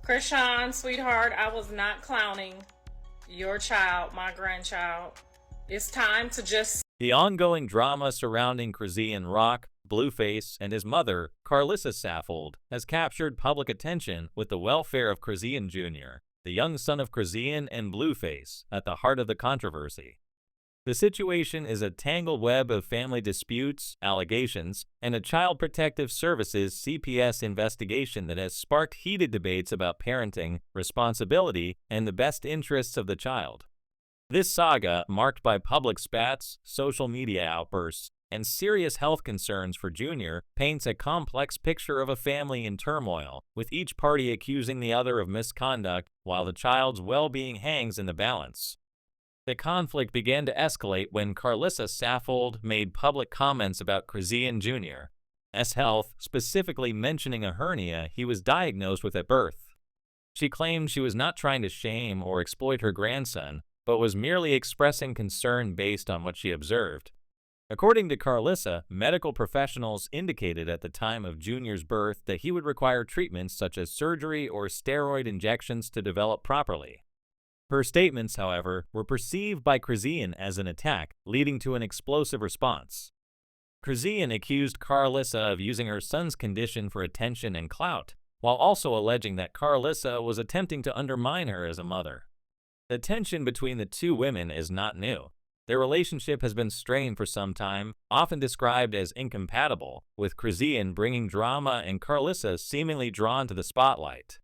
Chrisean, sweetheart, I was not clowning your child, my grandchild. It's time to just. The ongoing drama surrounding Chrisean Rock, Blueface, and his mother, Carlissa Saffold, has captured public attention with the welfare of Chrisean Jr., the young son of Chrisean and Blueface, at the heart of the controversy. The situation is a tangled web of family disputes, allegations, and a Child Protective Services (CPS) investigation that has sparked heated debates about parenting, responsibility, and the best interests of the child. This saga, marked by public spats, social media outbursts, and serious health concerns for Junior, paints a complex picture of a family in turmoil, with each party accusing the other of misconduct while the child's well-being hangs in the balance. The conflict began to escalate when Carlissa Saffold made public comments about Chrisean Jr.'s health, specifically mentioning a hernia he was diagnosed with at birth. She claimed she was not trying to shame or exploit her grandson, but was merely expressing concern based on what she observed. According to Carlissa, medical professionals indicated at the time of Junior's birth that he would require treatments such as surgery or steroid injections to develop properly. Her statements, however, were perceived by Chrisean as an attack, leading to an explosive response. Chrisean accused Carlissa of using her son's condition for attention and clout, while also alleging that Carlissa was attempting to undermine her as a mother. The tension between the two women is not new. Their relationship has been strained for some time, often described as incompatible, with Chrisean bringing drama and Carlissa seemingly drawn to the spotlight.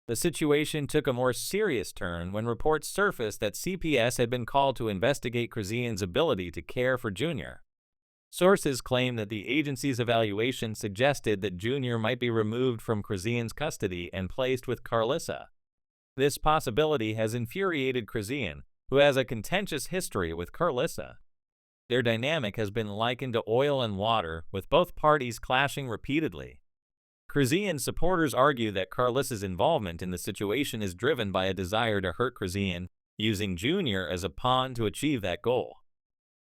The situation took a more serious turn when reports surfaced that CPS had been called to investigate Chrisean's ability to care for Junior. Sources claim that the agency's evaluation suggested that Junior might be removed from Chrisean's custody and placed with Carlissa. This possibility has infuriated Chrisean, who has a contentious history with Carlissa. Their dynamic has been likened to oil and water, with both parties clashing repeatedly. Chrisean supporters argue that Carlissa's involvement in the situation is driven by a desire to hurt Chrisean, using Junior as a pawn to achieve that goal.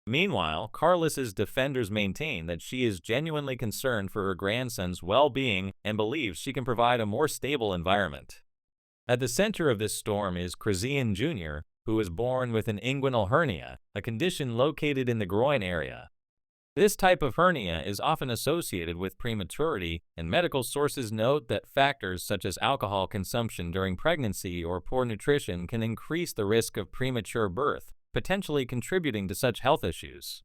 Meanwhile, Carlissa's defenders maintain that she is genuinely concerned for her grandson's well-being and believes she can provide a more stable environment. At the center of this storm is Chrisean Jr., who was born with an inguinal hernia, a condition located in the groin area. This type of hernia is often associated with prematurity, and medical sources note that factors such as alcohol consumption during pregnancy or poor nutrition can increase the risk of premature birth, potentially contributing to such health issues.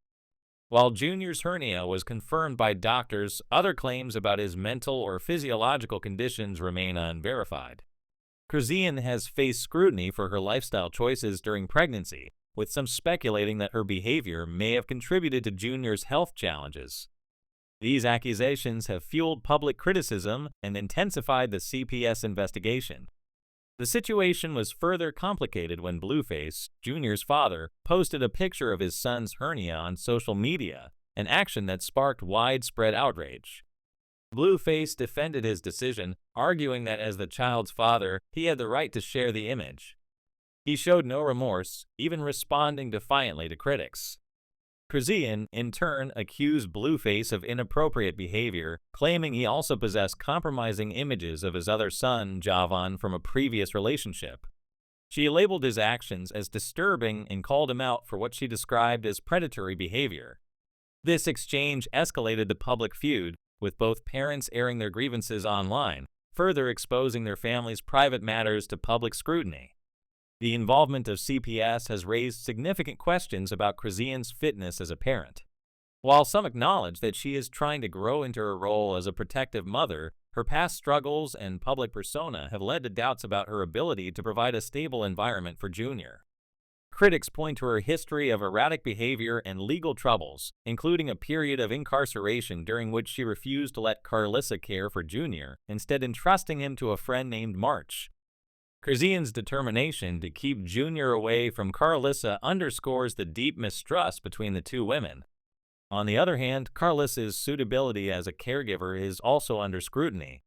While Junior's hernia was confirmed by doctors, other claims about his mental or physiological conditions remain unverified. Chrisean has faced scrutiny for her lifestyle choices during pregnancy, with some speculating that her behavior may have contributed to Junior's health challenges. These accusations have fueled public criticism and intensified the CPS investigation. The situation was further complicated when Blueface, Junior's father, posted a picture of his son's hernia on social media, an action that sparked widespread outrage. Blueface defended his decision, arguing that as the child's father, he had the right to share the image. He showed no remorse, even responding defiantly to critics. Chrisean, in turn, accused Blueface of inappropriate behavior, claiming he also possessed compromising images of his other son, Javan, from a previous relationship. She labeled his actions as disturbing and called him out for what she described as predatory behavior. This exchange escalated the public feud, with both parents airing their grievances online, further exposing their family's private matters to public scrutiny. The involvement of CPS has raised significant questions about Chrisean's fitness as a parent. While some acknowledge that she is trying to grow into her role as a protective mother, her past struggles and public persona have led to doubts about her ability to provide a stable environment for Junior. Critics point to her history of erratic behavior and legal troubles, including a period of incarceration during which she refused to let Carlissa care for Junior, instead entrusting him to a friend named March. Chrisean's determination to keep Junior away from Carlissa underscores the deep mistrust between the two women. On the other hand, Carlissa's suitability as a caregiver is also under scrutiny.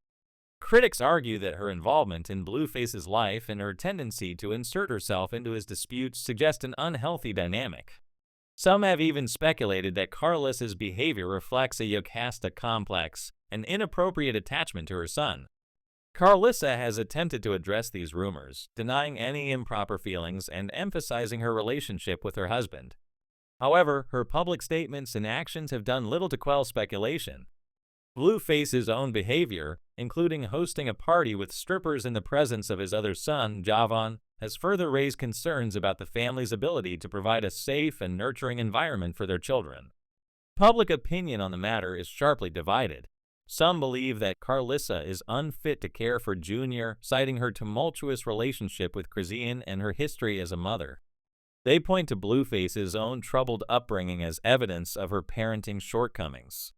Critics argue that her involvement in Blueface's life and her tendency to insert herself into his disputes suggest an unhealthy dynamic. Some have even speculated that Carlissa's behavior reflects a Yocasta complex, an inappropriate attachment to her son. Carlissa has attempted to address these rumors, denying any improper feelings and emphasizing her relationship with her husband. However, her public statements and actions have done little to quell speculation. Blueface's own behavior, including hosting a party with strippers in the presence of his other son, Javon, has further raised concerns about the family's ability to provide a safe and nurturing environment for their children. Public opinion on the matter is sharply divided. Some believe that Carlissa is unfit to care for Junior, citing her tumultuous relationship with Chrisean and her history as a mother. They point to Blueface's own troubled upbringing as evidence of her parenting shortcomings.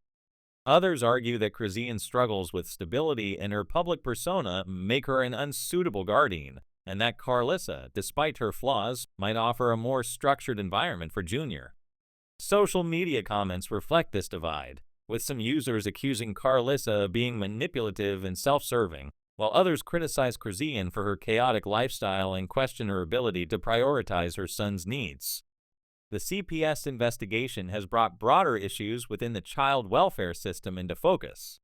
Others argue that Chrisean's struggles with stability and her public persona make her an unsuitable guardian, and that Carlissa, despite her flaws, might offer a more structured environment for Junior. Social media comments reflect this divide, with some users accusing Carlissa of being manipulative and self-serving, while others criticize Chrisean for her chaotic lifestyle and question her ability to prioritize her son's needs. The CPS investigation has brought broader issues within the child welfare system into focus.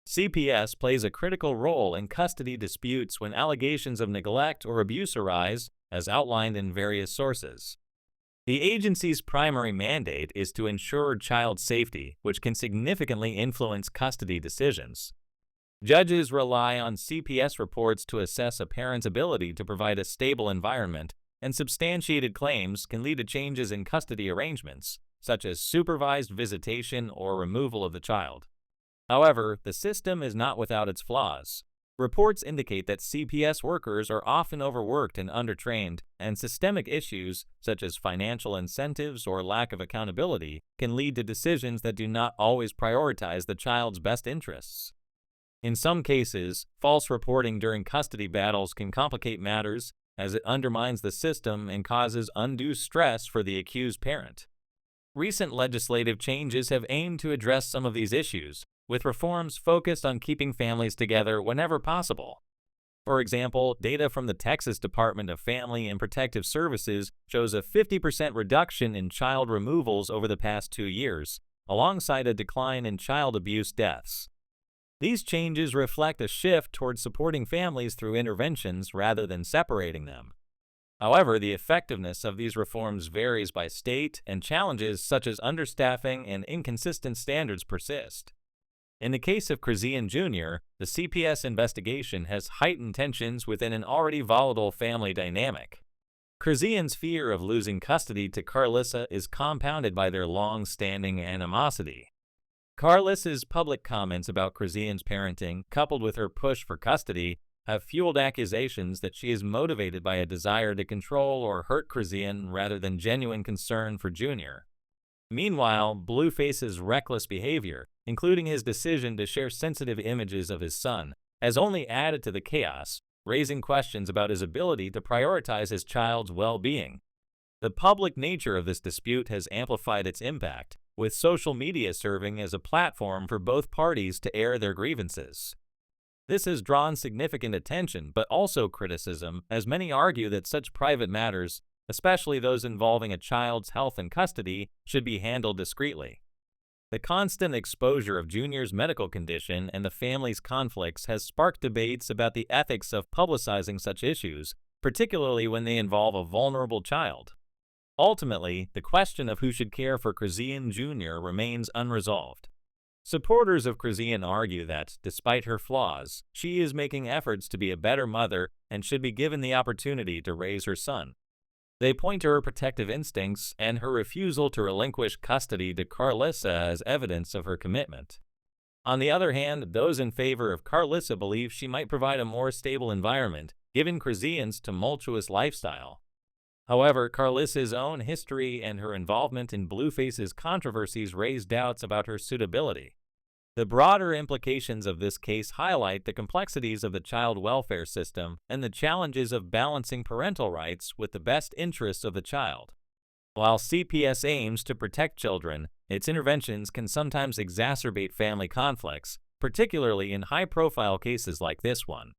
CPS plays a critical role in custody disputes when allegations of neglect or abuse arise, as outlined in various sources. The agency's primary mandate is to ensure child safety, which can significantly influence custody decisions. Judges rely on CPS reports to assess a parent's ability to provide a stable environment, and substantiated claims can lead to changes in custody arrangements, such as supervised visitation or removal of the child. However, the system is not without its flaws. Reports indicate that CPS workers are often overworked and undertrained, and systemic issues, such as financial incentives or lack of accountability, can lead to decisions that do not always prioritize the child's best interests. In some cases, false reporting during custody battles can complicate matters, as it undermines the system and causes undue stress for the accused parent. Recent legislative changes have aimed to address some of these issues, with reforms focused on keeping families together whenever possible. For example, data from the Texas Department of Family and Protective Services shows a 50% reduction in child removals over the past 2 years, alongside a decline in child abuse deaths. These changes reflect a shift towards supporting families through interventions rather than separating them. However, the effectiveness of these reforms varies by state, and challenges such as understaffing and inconsistent standards persist. In the case of Chrisean Jr., the CPS investigation has heightened tensions within an already volatile family dynamic. Chrisean's fear of losing custody to Carlissa is compounded by their long-standing animosity. Carlissa's public comments about Chrisean's parenting, coupled with her push for custody, have fueled accusations that she is motivated by a desire to control or hurt Chrisean rather than genuine concern for Junior. Meanwhile, Blueface's reckless behavior, including his decision to share sensitive images of his son, has only added to the chaos, raising questions about his ability to prioritize his child's well-being. The public nature of this dispute has amplified its impact, with social media serving as a platform for both parties to air their grievances. This has drawn significant attention but also criticism, as many argue that such private matters, especially those involving a child's health and custody, should be handled discreetly. The constant exposure of Junior's medical condition and the family's conflicts has sparked debates about the ethics of publicizing such issues, particularly when they involve a vulnerable child. Ultimately, the question of who should care for Chrisean Jr. remains unresolved. Supporters of Chrisean argue that, despite her flaws, she is making efforts to be a better mother and should be given the opportunity to raise her son. They point to her protective instincts and her refusal to relinquish custody to Carlissa as evidence of her commitment. On the other hand, those in favor of Carlissa believe she might provide a more stable environment, given Chrisean's tumultuous lifestyle. However, Carlissa's own history and her involvement in Blueface's controversies raise doubts about her suitability. The broader implications of this case highlight the complexities of the child welfare system and the challenges of balancing parental rights with the best interests of the child. While CPS aims to protect children, its interventions can sometimes exacerbate family conflicts, particularly in high-profile cases like this one.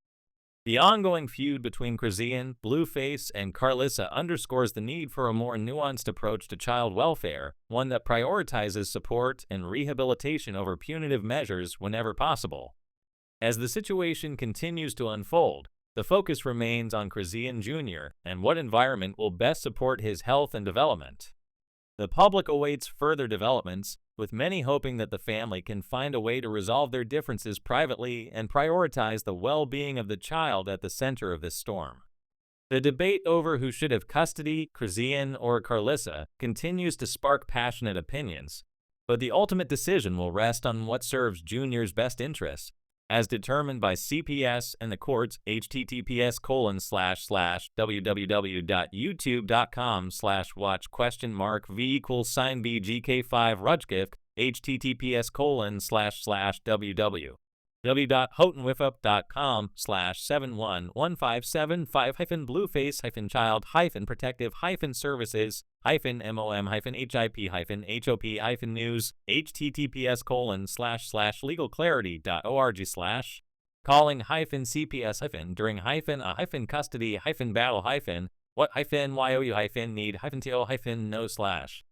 The ongoing feud between Chrisean, Blueface, and Carlissa underscores the need for a more nuanced approach to child welfare, one that prioritizes support and rehabilitation over punitive measures whenever possible. As the situation continues to unfold, the focus remains on Chrisean Jr. and what environment will best support his health and development. The public awaits further developments, with many hoping that the family can find a way to resolve their differences privately and prioritize the well-being of the child at the center of this storm. The debate over who should have custody, Chrisean or Carlissa, continues to spark passionate opinions, but the ultimate decision will rest on what serves Junior's best interests, as determined by CPS and the courts. https://www.youtube.com/watch?v=bgk5rujgift https://www.houghtonwithup.com/71155-blue-face-child-protective-services-hip-mom-hip-hop-news https://legalclarity.org/ calling CPS during a custody battle what -you need -to -no/